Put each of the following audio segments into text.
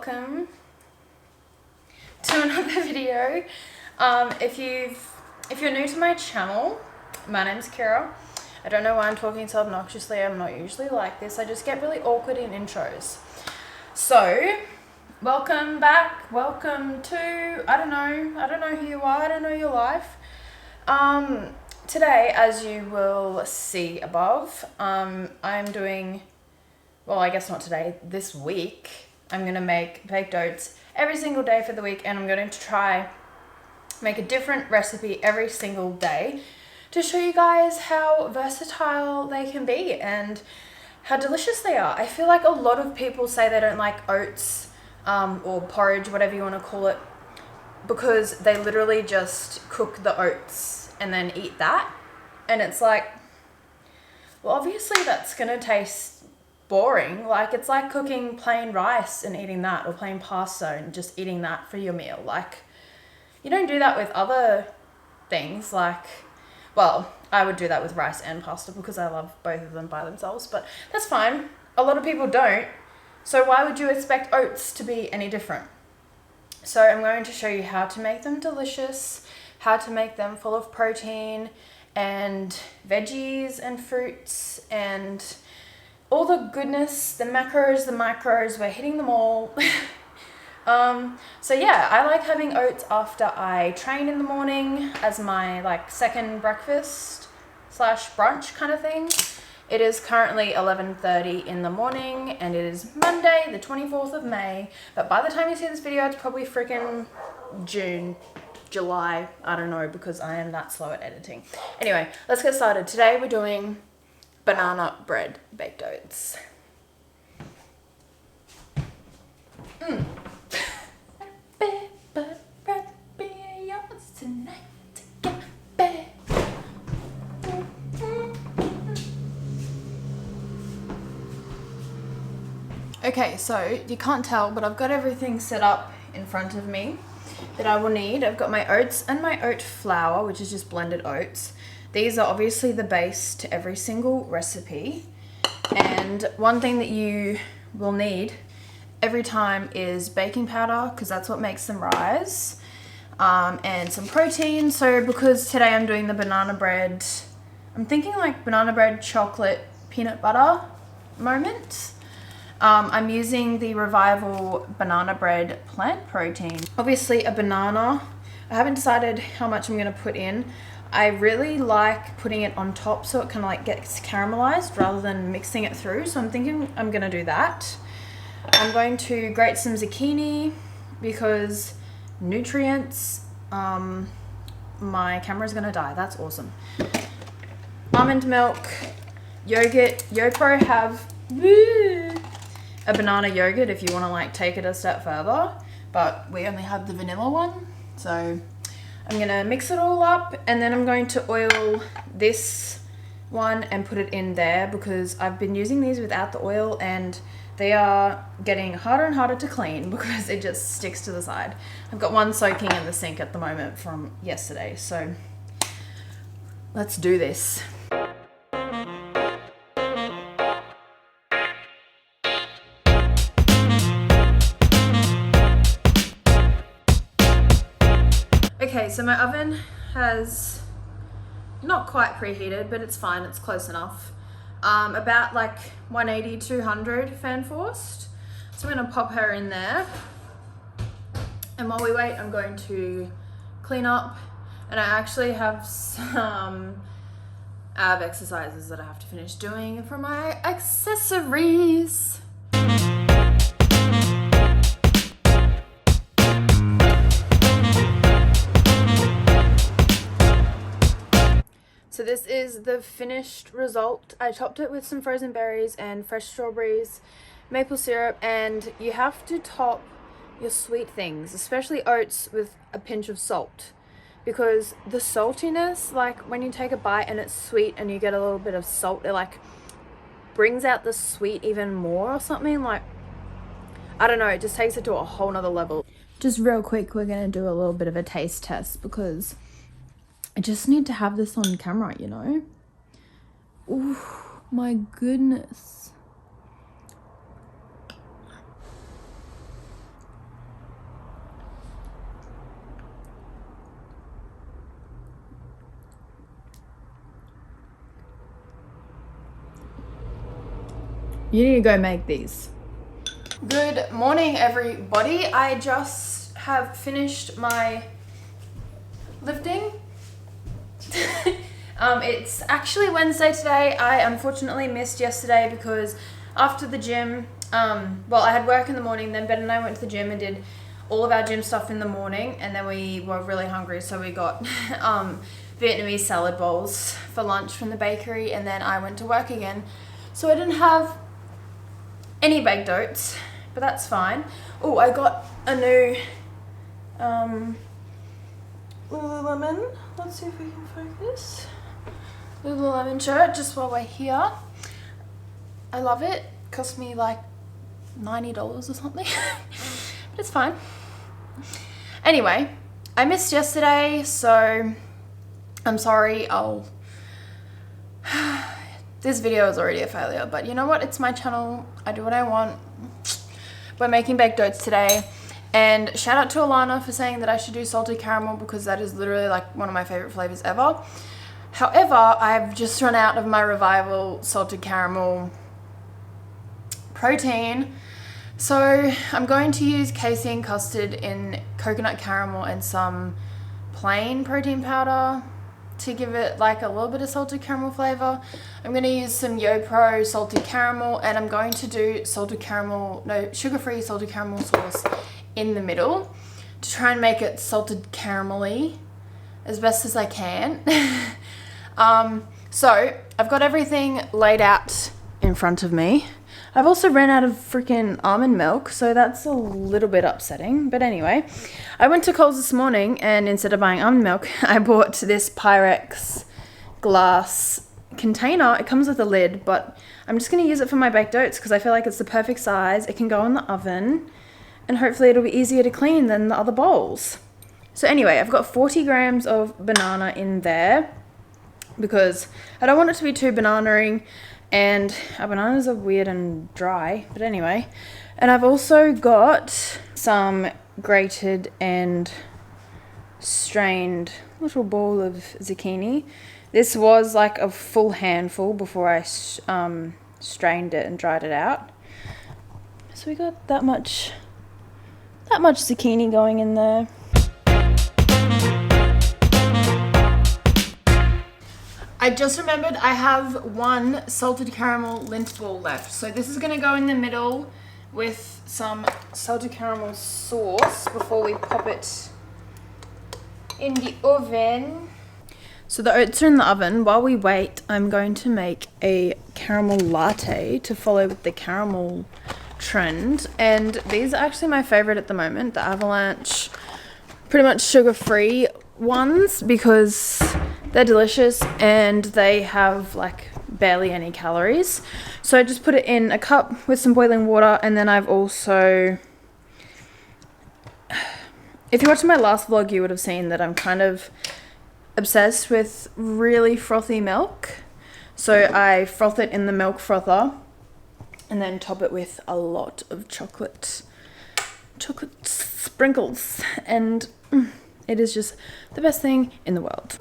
welcome to another video. If you're new to my channel, my name's Kira. I don't know why I'm talking so obnoxiously. I'm not usually like this. I just get really awkward in intros. So, welcome back. Welcome to, I don't know who you are. I don't know your life. Today, as you will see above, I'm doing, well, I guess not today, this week, I'm going to make baked oats every single day for the week, and I'm going to try make a different recipe every single day to show you guys how versatile they can be and how delicious they are. I feel like a lot of people say they don't like oats or porridge, whatever you want to call it, because they literally just cook the oats and then eat that. And it's like, well, obviously that's going to taste boring. Like, it's like cooking plain rice and eating that, or plain pasta and just eating that for your meal. Like, you don't do that with other things. Like, well, I would do that with rice and pasta because I love both of them by themselves, but that's fine. A lot of people don't. So why would you expect oats to be any different? So I'm going to show you how to make them delicious, how to make them full of protein and veggies and fruits and all the goodness, the macros, the micros, we're hitting them all. So yeah, I like having oats after I train in the morning as my like second breakfast / brunch kind of thing. It is currently 11:30 in the morning and it is Monday, the 24th of May. But by the time you see this video, it's probably freaking June, July, I don't know, because I am that slow at editing. Anyway, let's get started. Today we're doing banana bread baked oats. Okay, so you can't tell, but I've got everything set up in front of me that I will need. I've got my oats and my oat flour, which is just blended oats. These are obviously the base to every single recipe. And one thing that you will need every time is baking powder, because that's what makes them rise, and some protein. So because today I'm doing the banana bread, I'm thinking like banana bread, chocolate, peanut butter moment. I'm using the Revival banana bread plant protein. Obviously a banana. I haven't decided how much I'm going to put in. I really like putting it on top so it kind of like gets caramelized rather than mixing it through. So I'm thinking I'm going to do that. I'm going to grate some zucchini because nutrients. My camera's going to die. That's awesome. Almond milk, yogurt. YoPro have a banana yogurt if you want to like take it a step further, but we only have the vanilla one. So I'm gonna mix it all up and then I'm going to oil this one and put it in there because I've been using these without the oil and they are getting harder and harder to clean because it just sticks to the side. I've got one soaking in the sink at the moment from yesterday, so let's do this. Okay, so my oven has not quite preheated, but it's fine, it's close enough. About like 180, 200 fan forced. So I'm gonna pop her in there. And while we wait, I'm going to clean up. And I actually have some ab exercises that I have to finish doing for my accessories. So this is the finished result. I topped it with some frozen berries and fresh strawberries, maple syrup, and you have to top your sweet things, especially oats, with a pinch of salt. Because the saltiness, like when you take a bite and it's sweet and you get a little bit of salt, it like brings out the sweet even more or something. Like, I don't know, it just takes it to a whole nother level. Just real quick, we're gonna do a little bit of a taste test because I just need to have this on camera, you know? Ooh, my goodness. You need to go make these. Good morning, everybody. I just have finished my lifting. It's actually Wednesday today. I unfortunately missed yesterday because after the gym, well, I had work in the morning, then Ben and I went to the gym and did all of our gym stuff in the morning, and then we were really hungry, so we got Vietnamese salad bowls for lunch from the bakery, and then I went to work again. So I didn't have any baked oats, but that's fine. Oh, I got a new Lululemon. Let's see if we can focus. Lululemon shirt just while we're here. I love it. Cost me like $90 or something. But it's fine. Anyway, I missed yesterday, so I'm sorry. This video is already a failure, but you know what? It's my channel. I do what I want. We're making baked oats today. And shout out to Alana for saying that I should do salted caramel because that is literally like one of my favorite flavors ever. However, I've just run out of my Revival salted caramel protein. So I'm going to use casein custard in coconut caramel and some plain protein powder to give it like a little bit of salted caramel flavor. I'm going to use some YoPro salted caramel, and I'm going to do sugar-free salted caramel sauce in the middle to try and make it salted caramelly as best as I can. So I've got everything laid out in front of me. I've also ran out of freaking almond milk, so that's a little bit upsetting. But anyway, I went to Coles this morning, and instead of buying almond milk, I bought this Pyrex glass container. It comes with a lid, but I'm just going to use it for my baked oats because I feel like it's the perfect size. It can go in the oven, and hopefully it'll be easier to clean than the other bowls. So anyway, I've got 40 grams of banana in there because I don't want it to be too banana-ing. And our bananas are weird and dry, but anyway. And I've also got some grated and strained little bowl of zucchini. This was like a full handful before I strained it and dried it out. So we got that much zucchini going in there. I just remembered I have one salted caramel lint ball left. So this is going to go in the middle with some salted caramel sauce before we pop it in the oven. So the oats are in the oven. While we wait, I'm going to make a caramel latte to follow with the caramel trend. And these are actually my favorite at the moment, the Avalanche, pretty much sugar-free ones, because they're delicious and they have like barely any calories. So I just put it in a cup with some boiling water, and then I've also, if you watched my last vlog, you would have seen that I'm kind of obsessed with really frothy milk. So I froth it in the milk frother and then top it with a lot of chocolate sprinkles, and it is just the best thing in the world.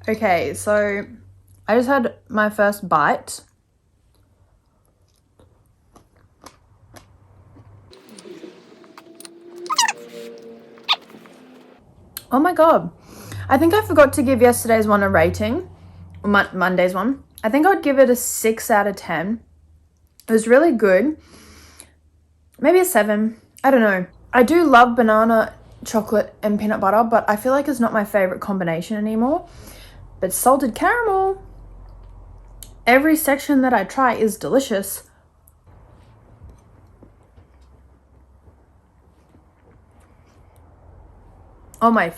Okay, so I just had my first bite. Oh my god. I think I forgot to give yesterday's one a rating. Monday's one. I think I would give it a 6 out of 10. It was really good. Maybe a 7. I don't know. I do love banana, chocolate, and peanut butter, but I feel like it's not my favorite combination anymore. But salted caramel, every section that I try is delicious. Oh my,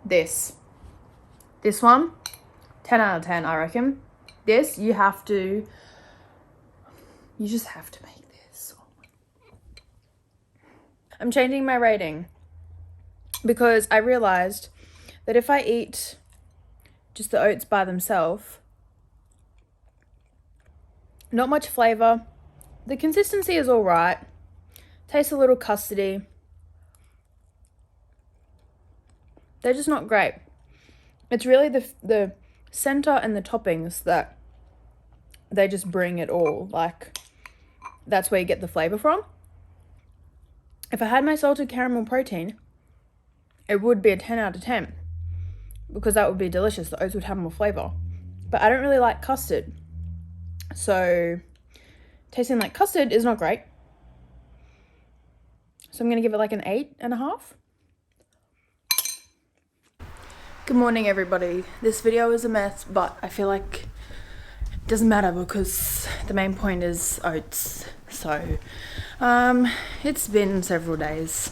this one, 10 out of 10, I reckon. This, you just have to make this. I'm changing my rating because I realized that if I eat just the oats by themselves, not much flavor, the consistency is all right. Tastes a little custardy. They're just not great. It's really the center and the toppings that they just bring it all. Like, that's where you get the flavor from. If I had my salted caramel protein, it would be a 10 out of 10 because that would be delicious. The oats would have more flavor. But I don't really like custard. So tasting like custard is not great. So I'm going to give it like an 8.5. Good morning, everybody. This video is a mess, but I feel like it doesn't matter because the main point is oats. So it's been several days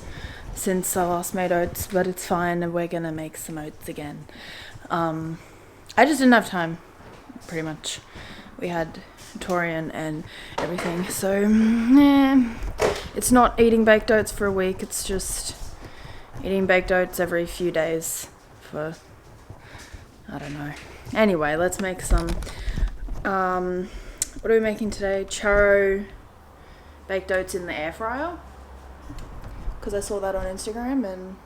since I last made oats, but it's fine. We're gonna make some oats again. I just didn't have time, pretty much. We had Torian and everything, so it's not eating baked oats for a week. It's just eating baked oats every few days for, I don't know. Anyway, let's make some. What are we making today? Churro baked oats in the air fryer, because I saw that on Instagram and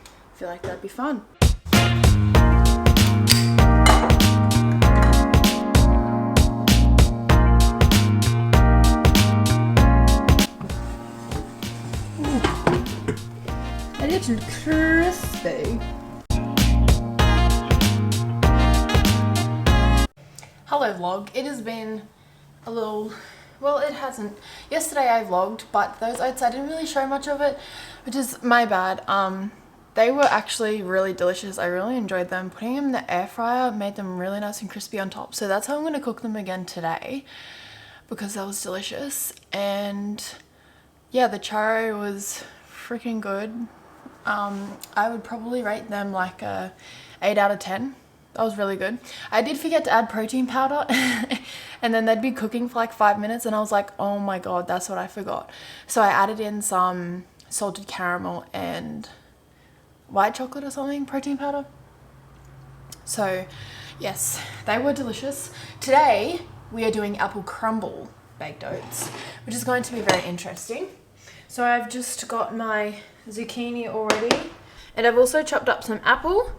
I feel like that'd be fun. A little crispy. Hello vlog. It has been a little, well, it hasn't. Yesterday I vlogged, but those oats, I didn't really show much of it, which is my bad. They were actually really delicious. I really enjoyed them. Putting them in the air fryer made them really nice and crispy on top. So that's how I'm going to cook them again today, because that was delicious. And yeah, the churro was freaking good. I would probably rate them like a 8 out of 10. That was really good. I did forget to add protein powder and then they'd be cooking for like 5 minutes and I was like, oh my god, that's what I forgot. So I added in some salted caramel and white chocolate or something, protein powder. So yes, they were delicious. Today we are doing apple crumble baked oats, which is going to be very interesting. So I've just got my zucchini already, and I've also chopped up some apple.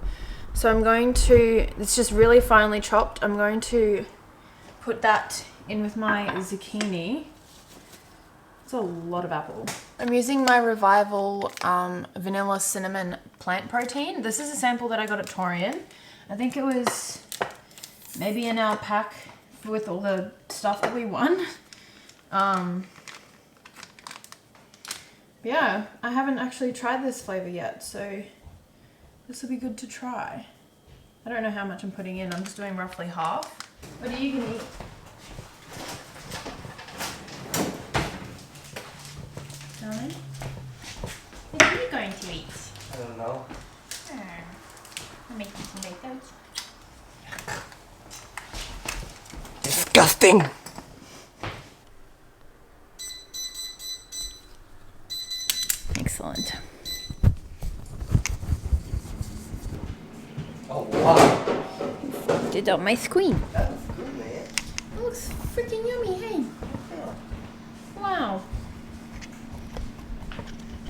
So I'm going to, it's just really finely chopped. I'm going to put that in with my zucchini. It's a lot of apple. I'm using my Revival vanilla cinnamon plant protein. This is a sample that I got at Torian. I think it was maybe in our pack with all the stuff that we won. Yeah, I haven't actually tried this flavor yet, so this will be good to try. I don't know how much I'm putting in. I'm just doing roughly half. What are you going to eat? Darling? What are you going to eat? I don't know. I'm making some baked oats. Disgusting! Excellent. Oh wow! Did on my screen. That looks good, man. It looks freaking yummy, hey? Wow.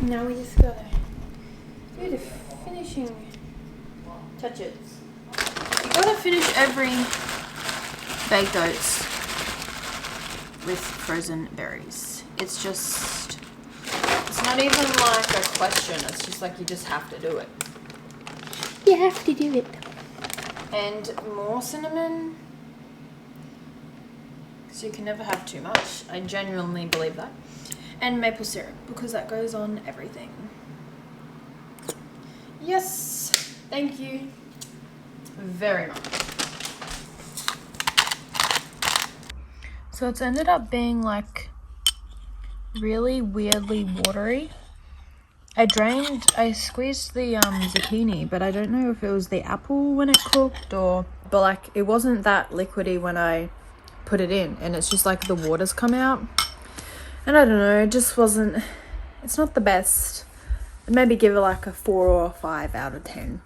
Now we just gotta do the finishing touches. You gotta finish every baked oats with frozen berries. It's just, it's not even like a question. It's just like you just have to do it. You have to do it. And more cinnamon, because you can never have too much. I genuinely believe that. And maple syrup, because that goes on everything. Yes, thank you very much. So it's ended up being like really weirdly watery. I squeezed the zucchini, but I don't know if it was the apple when it cooked or, but like it wasn't that liquidy when I put it in, and it's just like the water's come out. And I don't know, it just wasn't, it's not the best. I'd maybe give it like a 4 or 5 out of 10.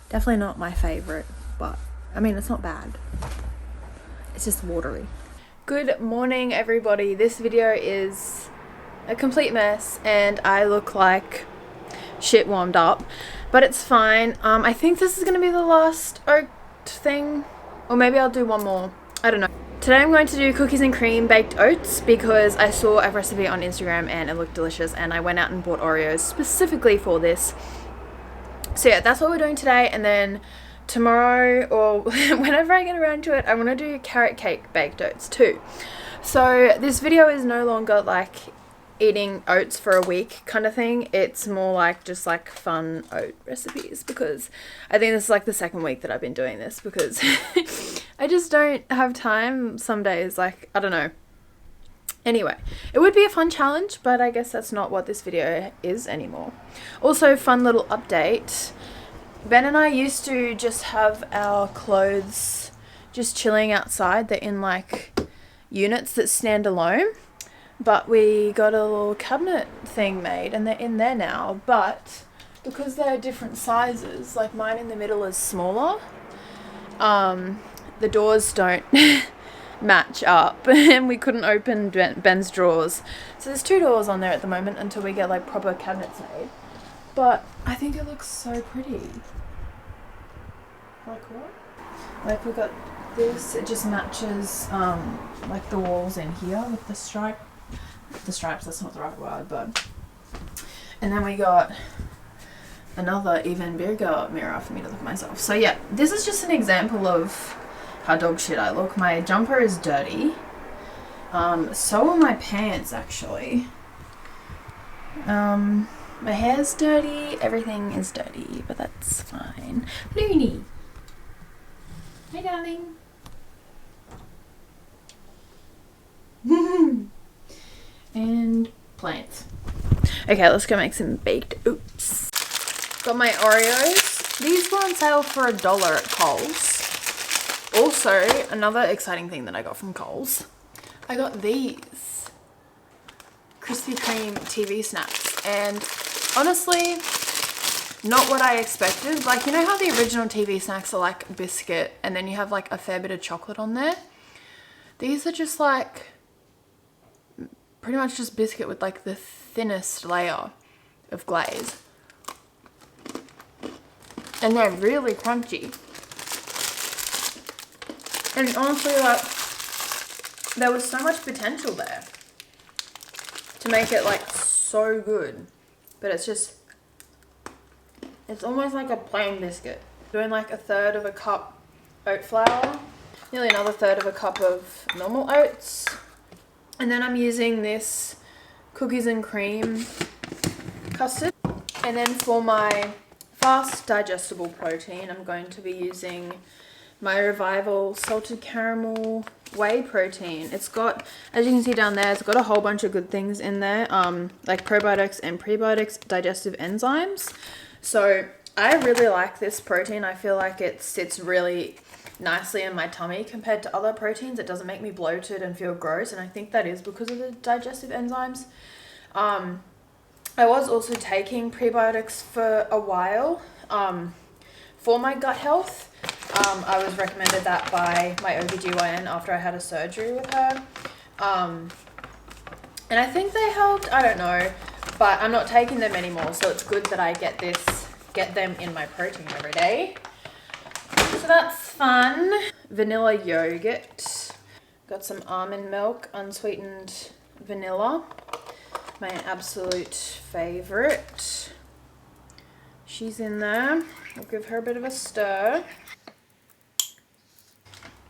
Definitely not my favorite, but I mean, it's not bad. It's just watery. Good morning, everybody. This video is a complete mess and I look like shit warmed up, but it's fine. I think this is going to be the last oat thing, or maybe I'll do one more. I don't know. Today I'm going to do cookies and cream baked oats because I saw a recipe on Instagram and it looked delicious, and I went out and bought Oreos specifically for this. So yeah, that's what we're doing today, and then tomorrow, or whenever I get around to it, I want to do carrot cake baked oats too. So this video is no longer like eating oats for a week kind of thing. It's more like just like fun oat recipes, because I think this is like the second week that I've been doing this because I just don't have time some days. Like, I don't know. Anyway, it would be a fun challenge, but I guess that's not what this video is anymore. Also, fun little update. Ben and I used to just have our clothes just chilling outside. They're in like units that stand alone, but we got a little cabinet thing made and they're in there now. But because they're different sizes, like mine in the middle is smaller, the doors don't match up and we couldn't open Ben's drawers. So there's 2 doors on there at the moment until we get like proper cabinets made. But I think it looks so pretty. Like what? Like we got this, it just matches like the walls in here with the stripes, that's not the right word, but, and then we got another even bigger mirror for me to look at myself. So yeah, this is just an example of how dog shit I look. My jumper is dirty. So are my pants actually. My hair's dirty, everything is dirty, but that's fine. Looney. Hi, darling. And plants. Okay, let's go make some baked oats. Got my Oreos. These were on sale for $1 at Coles. Also, another exciting thing that I got from Coles, I got these Krispy Kreme TV snacks, and honestly, not what I expected. Like, you know how the original TV snacks are like biscuit and then you have like a fair bit of chocolate on there? These are just like pretty much just biscuit with like the thinnest layer of glaze. And they're really crunchy. And honestly, like, there was so much potential there to make it like so good. But it's just, it's almost like a plain biscuit. Doing like 1/3 of a cup oat flour, nearly another 1/3 of a cup of normal oats. And then I'm using this cookies and cream custard. And then for my fast digestible protein, I'm going to be using my Revival salted caramel whey protein. It's got, as you can see down there, it's got a whole bunch of good things in there, like probiotics and prebiotics, digestive enzymes. So I really like this protein. I feel like it sits really nicely in my tummy compared to other proteins. It doesn't make me bloated and feel gross, and I think that is because of the digestive enzymes. I was also taking prebiotics for a while for my gut health. I was recommended that by my OBGYN after I had a surgery with her. And I think they helped, I don't know, but I'm not taking them anymore, so it's good that I get them in my protein every day. So that's fun. Vanilla yogurt. Got some almond milk, unsweetened vanilla. My absolute favorite. She's in there. I'll give her a bit of a stir.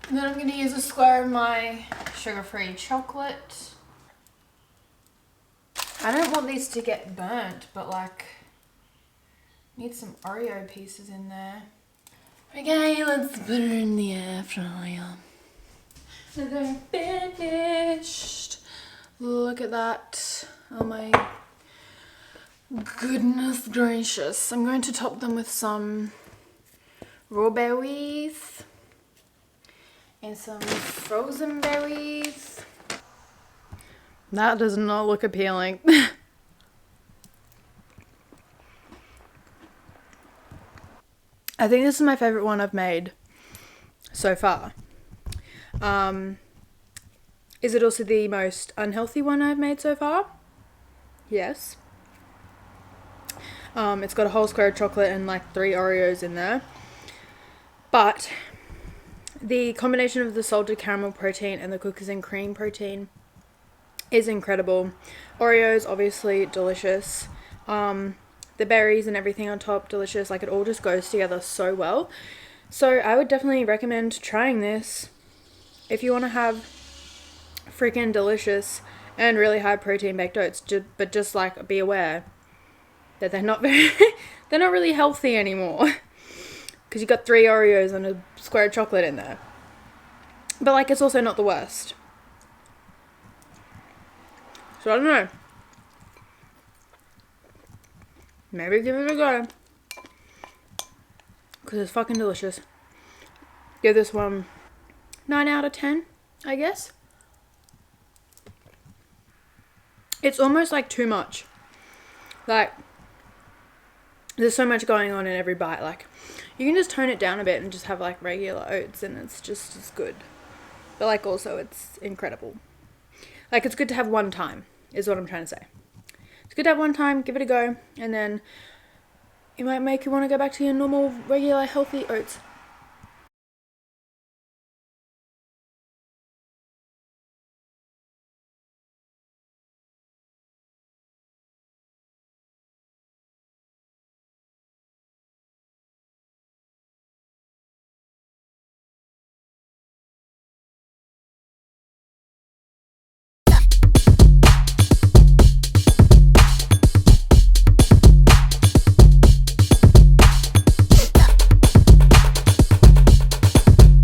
And then I'm going to use a square of my sugar-free chocolate. I don't want these to get burnt, but like, need some Oreo pieces in there. Okay, let's put her in the air fryer. So they're finished. Look at that. Oh my goodness gracious. I'm going to top them with some raw berries and some frozen berries. That does not look appealing. I think this is my favorite one I've made so far. Is it also the most unhealthy one I've made so far? Yes. It's got a whole square of chocolate and like 3 Oreos in there. But the combination of the salted caramel protein and the cookies and cream protein is incredible. Oreos, obviously delicious. The berries and everything on top, delicious. Like, it all just goes together so well. So I would definitely recommend trying this if you want to have freaking delicious and really high protein baked oats. But just like, be aware that they're not they're not really healthy anymore, because you got 3 Oreos and a square of chocolate in there. But like, it's also not the worst. So I don't know. Maybe give it a go, because it's fucking delicious. Give this one 9 out of 10, I guess. It's almost like too much. Like, there's so much going on in every bite. Like, you can just tone it down a bit and just have like regular oats, and it's just as good. But like, also, it's incredible. Like, it's good to have one time, is what I'm trying to say. It's good to have one time, give it a go, and then it might make you want to go back to your normal, regular, healthy oats.